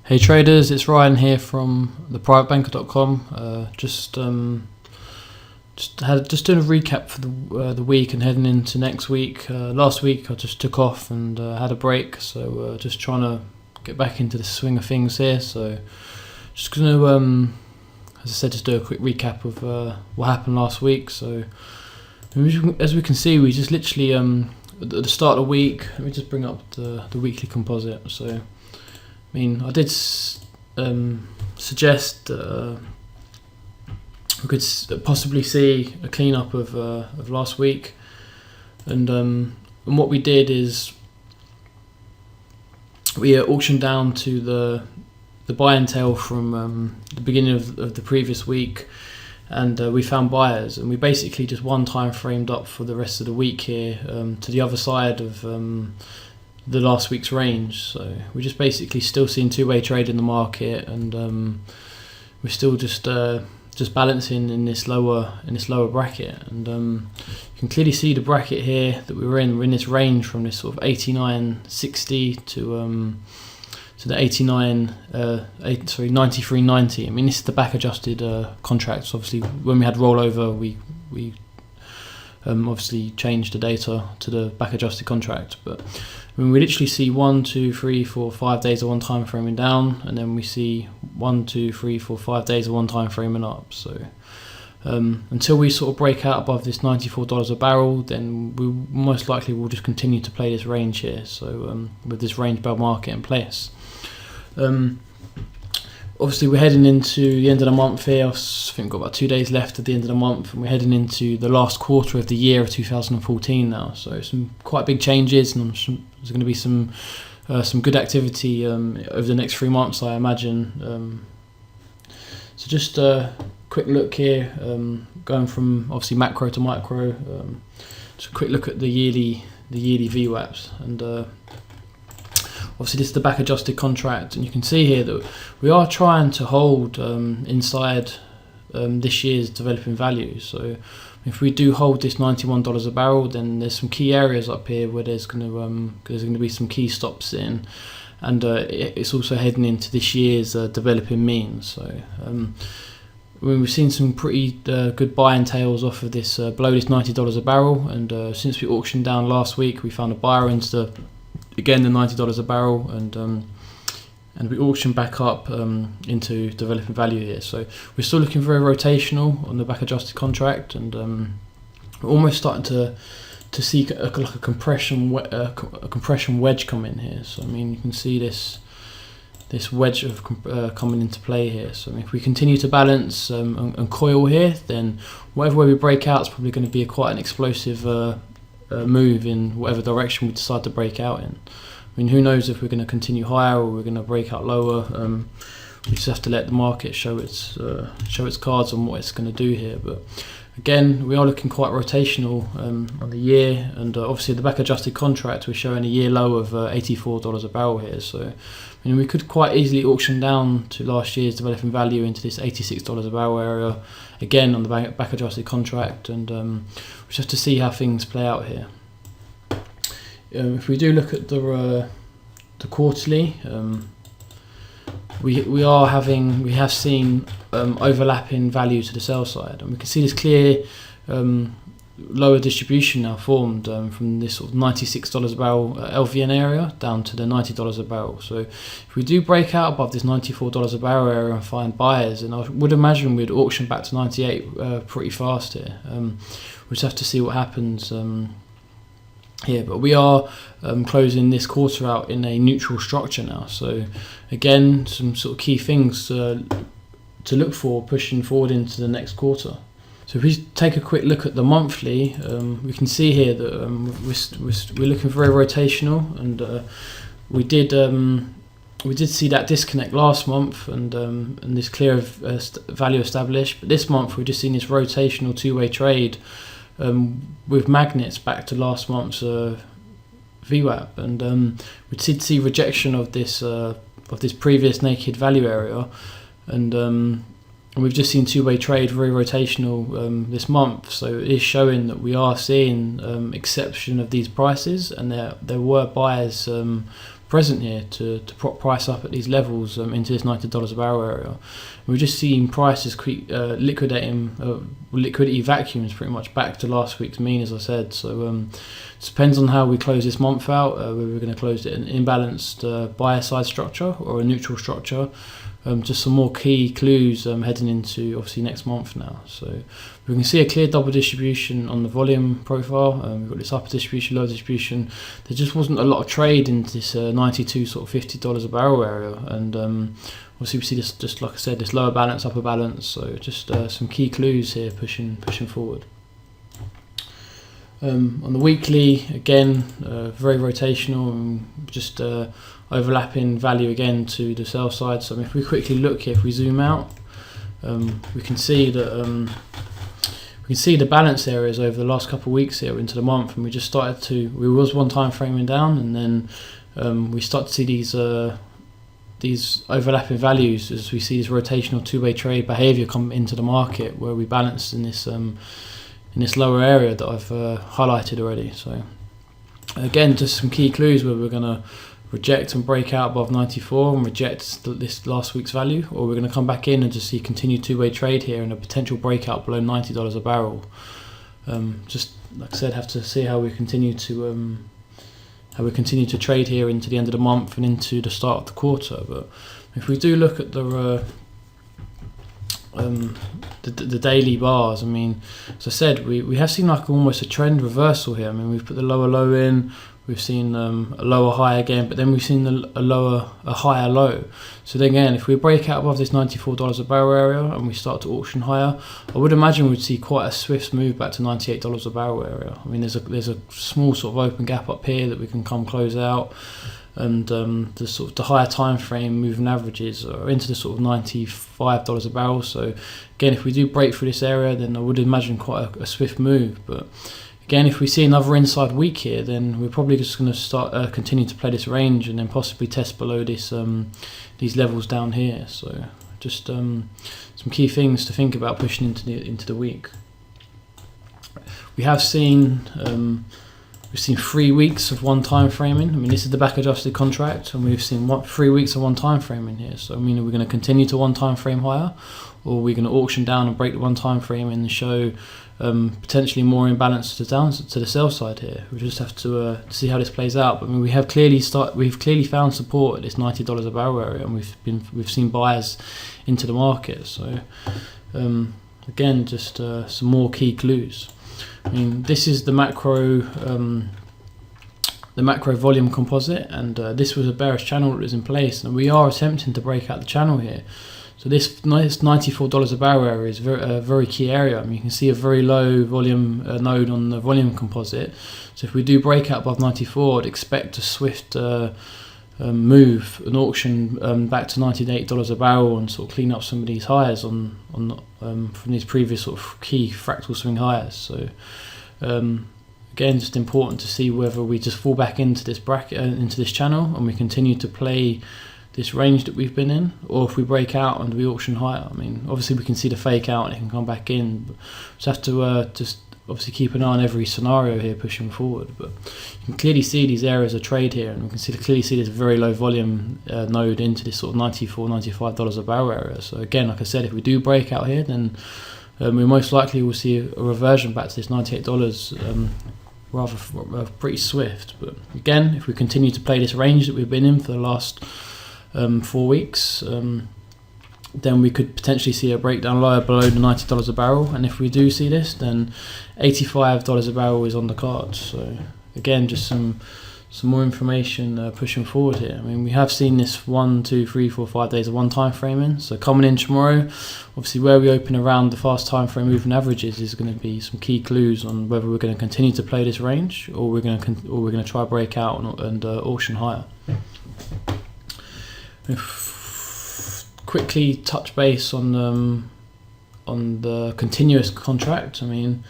Hey traders, it's Ryan here from theprivatebanker.com. Just doing a recap for the week and heading into next week. Last week I just took off and had a break, so just trying to get back into the swing of things here. So just going to, as I said, just do a quick recap of what happened last week. So as we can see, we just literally at the start of the week. Let me just bring up the weekly composite. So I mean, I did suggest we could possibly see a cleanup of last week, and what we did is we auctioned down to the buy and tail from the beginning of the previous week, and we found buyers, and we basically just one time framed up for the rest of the week here to the other side of the last week's range. So we're just basically still seeing two-way trade in the market, and we're still just balancing in this lower bracket. And you can clearly see the bracket here that we're in. We're in this range from this sort of 89.60 to the 93.90. I mean, this is the back adjusted contracts. Obviously, when we had rollover, we obviously changed the data to the back adjusted contract. But I mean, we literally see 1, 2, 3, 4, 5 days of one time framing down, and then we see 1, 2, 3, 4, 5 days of one time framing up. So until we sort of break out above this $94 a barrel, then we most likely will just continue to play this range here. So with this range bear market in place. Obviously, we're heading into the end of the month here. I think we've got about 2 days left at the end of the month, and we're heading into the last quarter of the year of 2014 now. So some quite big changes, and there's going to be some good activity over the next 3 months, I imagine. So just a quick look here, going from obviously macro to micro. Just a quick look at the yearly Vwaps, and obviously this is the back adjusted contract, and you can see here that we are trying to hold inside this year's developing value. So if we do hold this $91 a barrel, then there's some key areas up here where there's going to be some key stops in, and it's also heading into this year's developing mean. So we've seen some pretty good buy and tails off of this below this $90 a barrel, and since we auctioned down last week, we found a buyer into the $90 a barrel, and we auctioned back up into developing value here. So we're still looking very rotational on the back adjusted contract, and we're almost starting to see a compression wedge come in here. So I mean, you can see this wedge of coming into play here. So I mean, if we continue to balance and coil here, then whatever way we break out is probably going to be quite an explosive move in whatever direction we decide to break out in. I mean, who knows if we're going to continue higher or we're going to break out lower. We just have to let the market show its cards on what it's going to do here. But again, we are looking quite rotational on the year, and obviously the back adjusted contract, we're showing a year low of $84 a barrel here. So I mean, we could quite easily auction down to last year's developing value into this $86 a barrel area again on the back adjusted contract, and we just have to see how things play out here. If we do look at the quarterly, we have seen overlapping value to the sell side, and we can see this clear lower distribution now formed from this sort of $96 a barrel LVN area down to the $90 a barrel. So if we do break out above this $94 a barrel area and find buyers, and I would imagine we'd auction back to 98 pretty fast here. We just have to see what happens here, but we are closing this quarter out in a neutral structure now. So again, some sort of key things to look for pushing forward into the next quarter. So if we take a quick look at the monthly, we can see here that we're looking very rotational, and we did see that disconnect last month, and this clear value established. But this month we've just seen this rotational two-way trade with magnets back to last month's Vwap, and we did see rejection of this previous naked value area, and we've just seen two-way trade very rotational this month. So it is showing that we are seeing exception of these prices, and there were buyers present here to prop price up at these levels into this $90 a barrel area. We're just seeing prices liquidating, liquidity vacuums pretty much back to last week's mean, as I said. So it depends on how we close this month out, whether we're going to close it in an imbalanced buyer side structure or a neutral structure. Just some more key clues heading into obviously next month now. So we can see a clear double distribution on the volume profile. We've got this upper distribution, lower distribution. There just wasn't a lot of trade into this 92 sort of $50 a barrel area, and obviously we see this, just like I said, this lower balance, upper balance. So just some key clues here pushing forward. On the weekly, again, very rotational and just overlapping value again to the sell side. So if we quickly look here, if we zoom out, we can see that we can see the balance areas over the last couple of weeks here into the month, and we just started to, we was one time framing down, and then we start to see these overlapping values as we see this rotational two-way trade behavior come into the market, where we balanced in this lower area that I've highlighted already. So again, just some key clues where we're going to reject and break out above 94 and reject this last week's value, or we're going to come back in and just see continued two-way trade here and a potential breakout below $90 a barrel. Just like I said, have to see how we continue to trade here into the end of the month and into the start of the quarter. But if we do look at the daily bars, I mean, as I said, we have seen like almost a trend reversal here. I mean, we've put the lower low in, we've seen a lower high again, but then we've seen a higher low. So then again, if we break out above this $94 a barrel area and we start to auction higher, I would imagine we'd see quite a swift move back to $98 a barrel area. I mean, there's a small sort of open gap up here that we can come close out, and the higher time frame moving averages are into the sort of $95 a barrel. So again, if we do break through this area, then I would imagine quite a swift move. But again, if we see another inside week here, then we're probably just going to start continue to play this range and then possibly test below this these levels down here. So just some key things to think about pushing into the week. We have seen we've seen 3 weeks of one time framing. I mean, this is the back adjusted contract, and we've seen 3 weeks of one time framing here. So I mean, are we going to continue to one time frame higher, or are we going to auction down and break the one time frame and show potentially more imbalance to the sell side here? We just have to see how this plays out. But I mean, we've clearly found support at this $90 a barrel area, and we've seen buyers into the market. So again, just some more key clues. I mean, this is the macro volume composite, and this was a bearish channel that was in place, and we are attempting to break out the channel here. So this $94 a barrel area is a very key area. I mean, you can see a very low volume node on the volume composite. So if we do break out above 94, I'd expect a swift move, an auction back to $98 a barrel, and sort of clean up some of these highs from these previous sort of key fractal swing highs. So again, just important to see whether we just fall back into this bracket, into this channel, and we continue to play this range that we've been in, or if we break out and we auction higher. I mean, obviously we can see the fake out and it can come back in, but just have to just obviously keep an eye on every scenario here pushing forward. But you can clearly see these areas of trade here, and we can clearly see this very low volume node into this sort of $95 a barrel area. So again, like I said, if we do break out here, then we most likely will see a reversion back to this $98 rather pretty swift. But again, if we continue to play this range that we've been in for the last 4 weeks, then we could potentially see a breakdown lower below the $90 a barrel, and if we do see this, then $85 a barrel is on the cards. So again, just some more information pushing forward here. I mean, we have seen this 1, 2, 3, 4, 5 days of one time framing. So coming in tomorrow, obviously where we open around the fast time frame moving averages is going to be some key clues on whether we're going to continue to play this range, or we're going to try break out and auction higher. Quickly touch base on the continuous contract. I mean,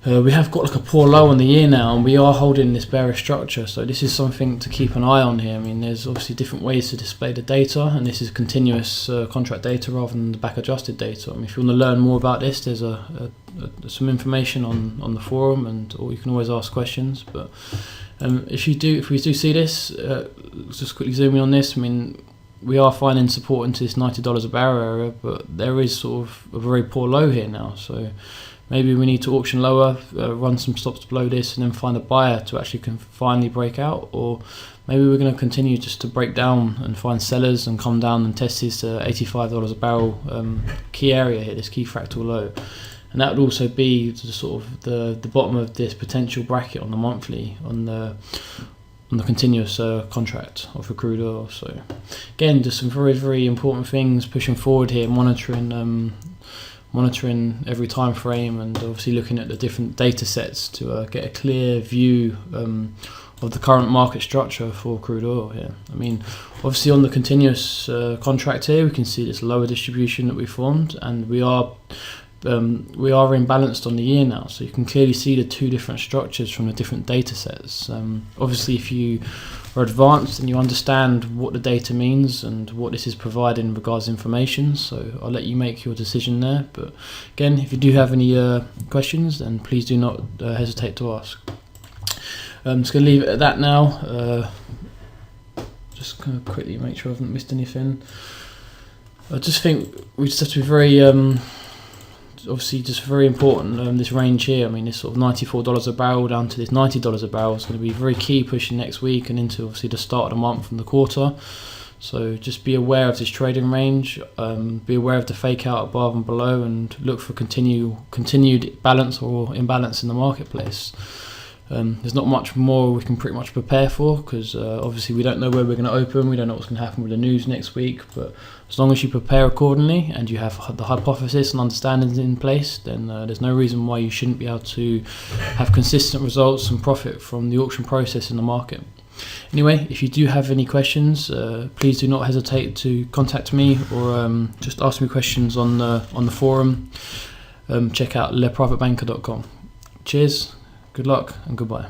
we have got like a poor low on the year now, and we are holding this bearish structure. So this is something to keep an eye on here. I mean, there's obviously different ways to display the data, and this is continuous contract data rather than the back adjusted data. I mean, if you want to learn more about this, there's some information on the forum, or you can always ask questions. But If we do see this, let's just quickly zoom in on this. I mean, we are finding support into this $90 a barrel area, but there is sort of a very poor low here now. So maybe we need to auction lower, run some stops below this, and then find a buyer to actually finally break out. Or maybe we're going to continue just to break down and find sellers and come down and test this $85 a barrel key area here, this key fractal low. And that would also be sort of the bottom of this potential bracket on the monthly, on the continuous contract of the crude oil. So again, just some very, very important things pushing forward here, monitoring every time frame, and obviously looking at the different data sets to get a clear view of the current market structure for crude oil here. I mean, obviously on the continuous contract here, we can see this lower distribution that we formed, and we are imbalanced on the year now, so you can clearly see the two different structures from the different data sets. Obviously, if you are advanced and you understand what the data means and what this is providing in regards to information, so I'll let you make your decision there. But again, if you do have any questions, then please do not hesitate to ask. I'm just going to leave it at that now. Just going to quickly make sure I haven't missed anything. I just think we just have to be very obviously just very important, this range here. I mean, this sort of $94 a barrel down to this $90 a barrel is going to be very key pushing next week and into obviously the start of the month and the quarter. So just be aware of this trading range, be aware of the fake out above and below, and look for continued balance or imbalance in the marketplace. There's not much more we can pretty much prepare for, because obviously we don't know where we're going to open, we don't know what's going to happen with the news next week, but as long as you prepare accordingly and you have the hypothesis and understandings in place, then there's no reason why you shouldn't be able to have consistent results and profit from the auction process in the market. Anyway, if you do have any questions, please do not hesitate to contact me, or just ask me questions on the forum. Check out leprivatebanker.com. Cheers, good luck and goodbye.